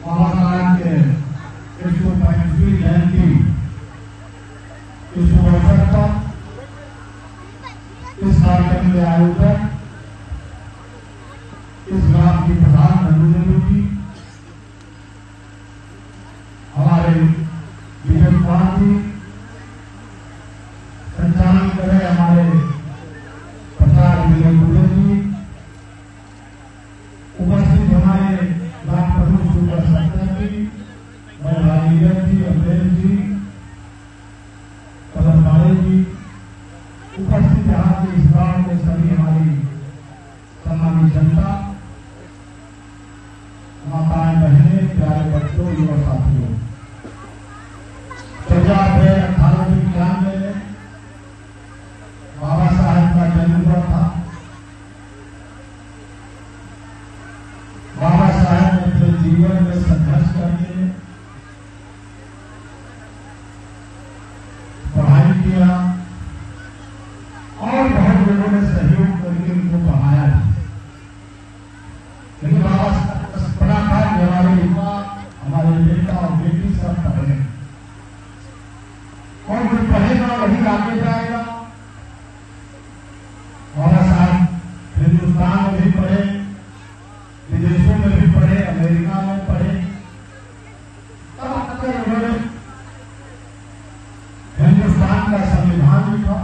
बाबा साहब के 135वीं जयंती इस अवसर पर इस कार्यक्रम के आयोजक इस ग्राम की प्रधान नंदू जी, हमारे विजय कुमार जी, संचालन करें हमारे प्रचार विजय दुबे जी, उपस्थित हमारे ग्राम प्रमुख सुंदर सत्तर जी, राजीव जी, अमरेश जी, कदमबाड़े जी, उपस्थित यहाँ के इस गांव के सभी हमारी सम्मानित जनता, माताएं, बहनें, प्यारे बच्चों, युवा साथियों, 1891 में बाबा साहब का जन्म हुआ था। बाबा साहब ने अपने जीवन में संघर्ष करके पढ़ाई किया और बहुत लोगों ने सहयोग करके उनको पढ़ाया भी। लेकिन बाबा साहब का सपना था कि हमारे युवा, हमारे बेटा और बेटी सब पढ़े और जो पढ़ेगा वही आगे जाएगा। बाबा साहब हिंदुस्तान में भी पढ़े, विदेशों में भी पढ़े, अमेरिका में पढ़े, तब आकर उन्होंने हिंदुस्तान का संविधान लिखा।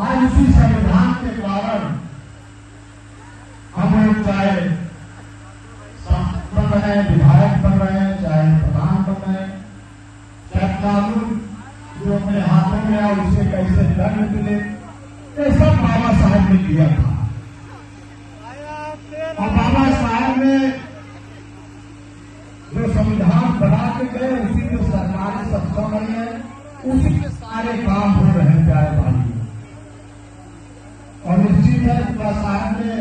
आज उसी संविधान के कारण हम लोग चाहे सांसद बन रहे हैं, विधायक बन रहे हैं, चाहे प्रधान बन रहे हैं, चाहे कानून जो अपने हाथों में आया उसे कैसे दंड मिले, ये सब बाबा साहब ने किया था। और बाबा साहब ने जो संविधान बना के गए उसी की सरकारी संस्था बनी है, उसी के सारे काम हो रहे हैं प्यारे भाइयों। और निश्चित है बाबा साहब ने,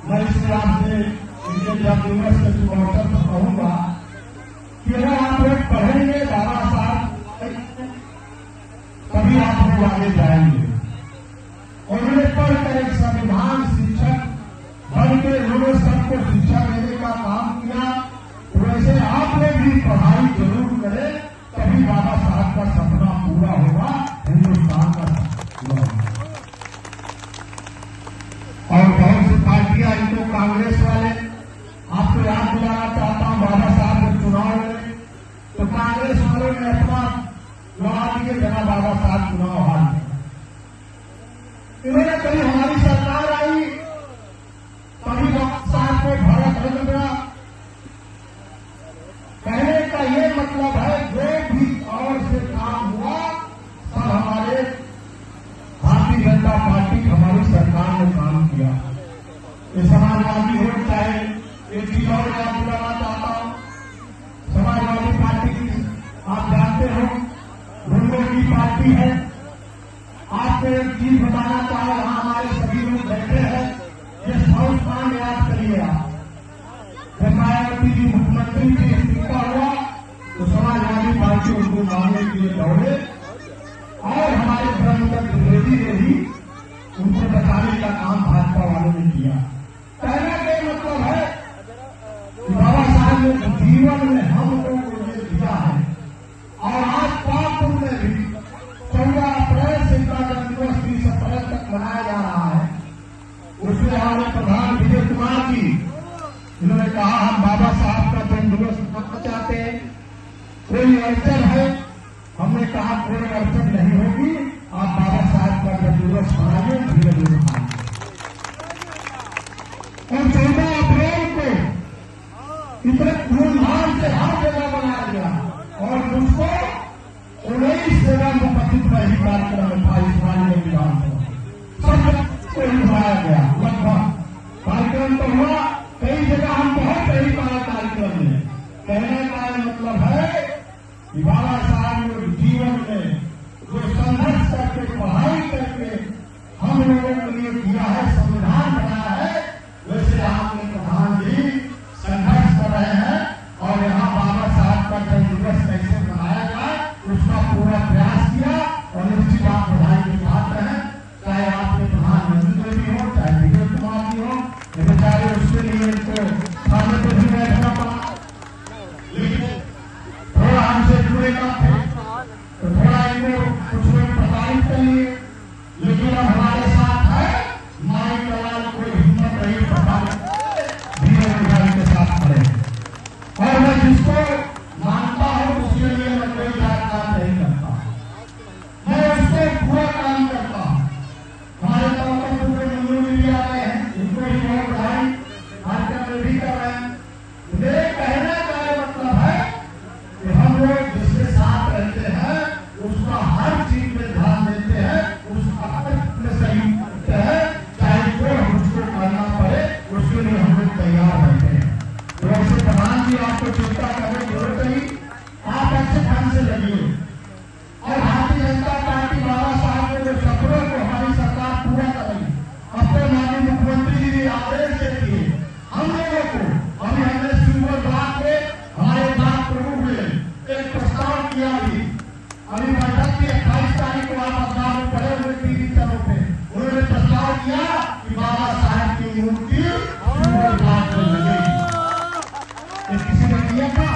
मैं इस रात से इनके जन्मदिवस के शुभ अवसर पर कहूंगा कि अगर आप लोग पढ़ेंगे बाबा साहब तभी आप लोग आगे जाएंगे। और उन्हें पढ़कर एक संविधान शिक्षक बन के उन्होंने सबको शिक्षा देने का काम किया। वैसे आप लोग भी पढ़ाई जरूर करें, तभी बाबा साहब का सपना पूरा होगा, हिंदुस्तान का पूरा होगा। और बहुत सी पार्टियां, इनको कांग्रेस वाले, आपको याद दिलाना चाहता हूं, बाबा साहब जब चुनाव लड़े तो कांग्रेस वालों ने अपना लड़ा दिए, बिना बाबा साहब चुनाव हार गए। इन्होंने कभी हमारी सरकार आई तभी बाबा साहब को भरत रख गया। कहने का ये मतलब है जो भी और से काम हुआ सब हमारे भारतीय जनता पार्टी, हमारी सरकार ने काम किया। ये समाजवादी हो, चाहे एक चीज और मैं आपको बताना चाहता हूं, समाजवादी पार्टी की आप जानते हो गुंडों की पार्टी है। आपको एक चीज बताना चाहो, वहां हमारे सभी लोग बैठे हैं, ये साउथ कांड याद करिए आप। जब मायावती जी मुख्यमंत्री थी, इस्तीफा हुआ तो समाजवादी पार्टी उनको मांगने के लिए दौड़े और हमारे ब्रह्मदत्त द्विवेदी ने भी उनको बचाने का काम भाजपा वालों ने किया। कहने का मतलब है कि बाबा साहब ने जीवन में हम लोगों को ये दिया है। और आज पाकपुर में भी 14 अप्रैल से इनका जन्मदिवस 30 अप्रैल तक मनाया जा रहा है। उसमें हमारे प्रधान विजय कुमार जी, इन्होंने कहा हम बाबा साहब का जन्मदिवस मनाना चाहते हैं, कोई अड़चन है? हमने कहा कोई अड़चन नहीं होगी, आप बाबा साहब का जन्मदिवस मनाइए, धीरे धीरे मनाइए। और 14 अप्रैल को इतने धूमधाम से हर जगह बनाया गया और मुझको 19 जगह उपस्थित रही कार्यक्रम था इस माननीय विधानसभा, सब को ही बुलाया गया। लगभग कार्यक्रम तो हुआ, कई जगह हम बहुत सही पाया कार्यक्रम में। कहने का मतलब है कि बाबा साहब ने जीवन में जो संघर्ष करके पढ़ाई करके हम लोगों के लिए किया है, संविधान बनाया है, वैसे आपने प्रधान जी संघर्ष कर रहे हैं और यहाँ बाबा साहब का जन्मदिवस कैसे मनाया जाए उसका पूरा प्रयास किया। और निश्चित आप बधाई के पात्र हैं, चाहे आपके प्रधानमंत्री भी हो, चाहे विजय कुमार जी हो, बेचारे उसके लिए तो सामने तो भी बैठना वे भी कर रहे हैं। मेरे कहने का मतलब है कि हम लोग जिसके साथ रहते हैं उसका हर चीज में ध्यान देते हैं, उसका में सही करते हैं, चाहे जो उसको करना पड़े उसके लिए हम लोग तैयार रहते हैं। तो ऐसे प्रधान जी आपको चिंता करने की जरूरत नहीं, आप अच्छे ढंग से लगिए और भारतीय जनता पार्टी बाबा साहब के जो सपनों को हमारी सरकार पूरा करेगी। अपने माननीय मुख्यमंत्री जी ने आदेश दे दिए हम लोगों को। अभी हमने सिंगल ब्लॉक में हमारे ब्लॉक प्रमुख ने एक प्रस्ताव किया भी, अभी बैठक की 28 तारीख को आप अखबार में पढ़े हुए टीवी चैनल पे उन्होंने प्रस्ताव किया कि बाबा साहब की मूर्ति सिंगल ब्लॉक में लगेगी। किसी ने किया था?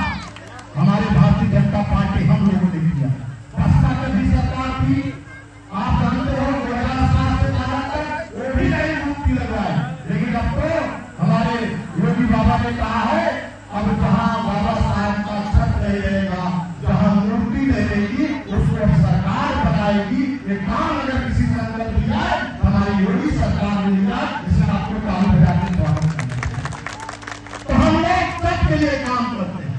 हमारी भारतीय जनता पार्टी हम लोगों ने किया। बसपा की भी सरकार थी, आप जानते हो 2007 से ज्यादा तक वो भी नहीं मूर्ति लगवाए, लेकिन अब तो हमारे योगी बाबा ने कहा है अब जहां बाबा साहब का छत नहीं रहेगा, जहां मूर्ति नहीं रहेगी उसको सरकार बनाएगी। ये काम अगर किसी ने कर दिया है हमारी योगी सरकार ने लिया, इसमें आपको काम बजा के स्वागत करना। तो हम लोग सबके लिए काम करते हैं,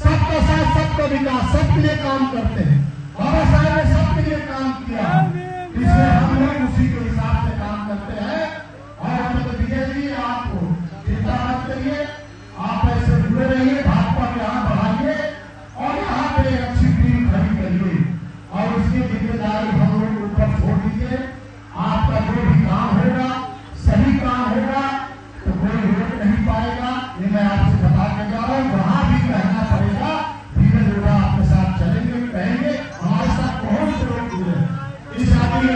सबका साथ सबका विकास, सबके लिए काम करते हैं। बाबा साहब ने सबके लिए काम किया, इसलिए हम लोग उसी के हिसाब से काम करते हैं। और तो विजय जी आपको चिंता मत करिए, आप ऐसे जुड़े रहिए, भाजपा में यहाँ बढ़ाइए और यहाँ पे अच्छी टीम खड़ी करिए और उसकी जिम्मेदारी हम लोग ऊपर छोड़ दीजिए। आपका जो भी काम होगा सही काम होगा तो कोई रोक नहीं पाएगा, ये मैं आपसे बता के जा रहा हूँ। वहां भी कहना पड़ेगा, धीरे धीरे आपके साथ चलेंगे, कहेंगे हमारे साथ बहुत से लोग जुड़े हैं। इस आदमी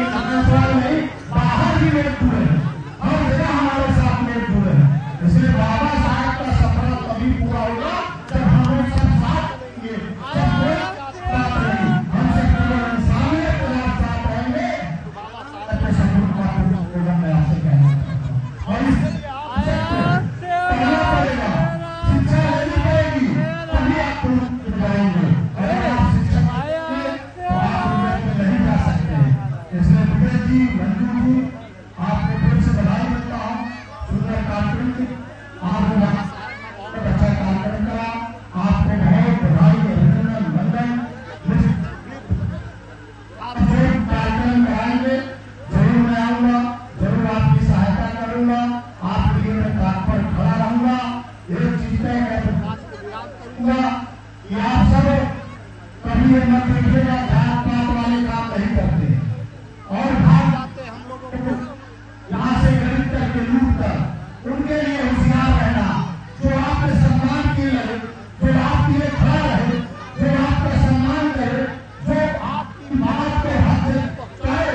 नहीं, बाहर भी लोग जुड़े हैं, हर जगह हमारे साथ लोग जुड़े हैं। इसलिए बाबा साहब का सपना तभी पूरा होगा जब हम लोग सब साथ रहेंगे, सब लोग साथ रहेंगे, हमसे पूरे इंसानियत के साथ रहेंगे। अपने सपनों का पूरा होगा, मैं आपसे कहना चाहता हूँ। और इस पढ़ना पड़ेगा, शिक्षा लेनी पड़ेगी, तभी आप जाएंगे। अगर आप शिक्षक तो आप नहीं जा सकते। इसलिए विजय जी, मंजू जी, आपको फिर से बधाई देता हूँ। सुंदर कार्यक्रम आपने अच्छा कार्यक्रम करा, आपको बहुत बधाई, अभिनंदन, वंदन। आप जो कार्यक्रम कराएंगे जरूर मैं आऊंगा, जरूर आपकी सहायता करूंगा, आपके लिए मैं तत्पर खड़ा रहूंगा। एक चीज मैं करूंगा कि आप सब कभी ये मत देखिएगा जात पात वाले काम नहीं करते और भाग जाते हम लोगों को यहाँ से गरीब करके लूट कर। उनके लिए होशियार रहना, जो आपके सम्मान के लिए, जो आपके लिए खड़ा रहे, जो आपका सम्मान करे, जो आपकी बात को हद करे,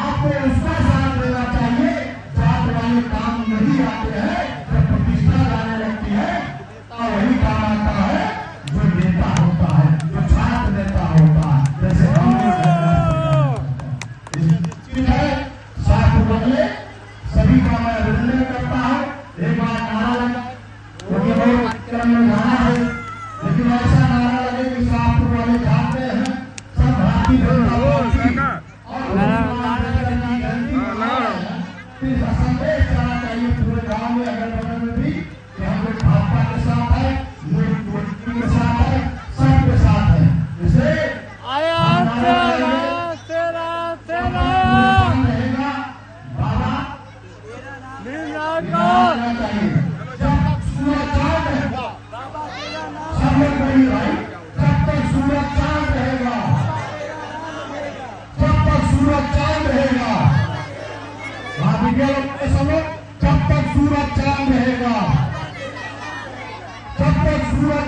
आपको उसका साथ देना चाहिए। जात वाले काम नहीं आते हैं, जब प्रतिष्ठा जाने लगती है तो वही काम आता है जो नेता होता है, जो छात्र नेता होता है, जैसे हम साथ बदले सभी का मैं अभिनंदन करता हूँ। एक बार नारा लगा क्योंकि बहुत कार्यक्रम में जाना है, लेकिन ऐसा नारा लगे कि शाहपुर वाले जानते हैं सब भारतीय जनता पार्टी और संदेश जाना चाहिए पूरे गाँव में, अगल बगल में भी कि हम लोग भाजपा के साथ है, मोदी के साथ है, सबके साथ है। इसे जब तक सूरज चांद रहेगा, जब तक सूरज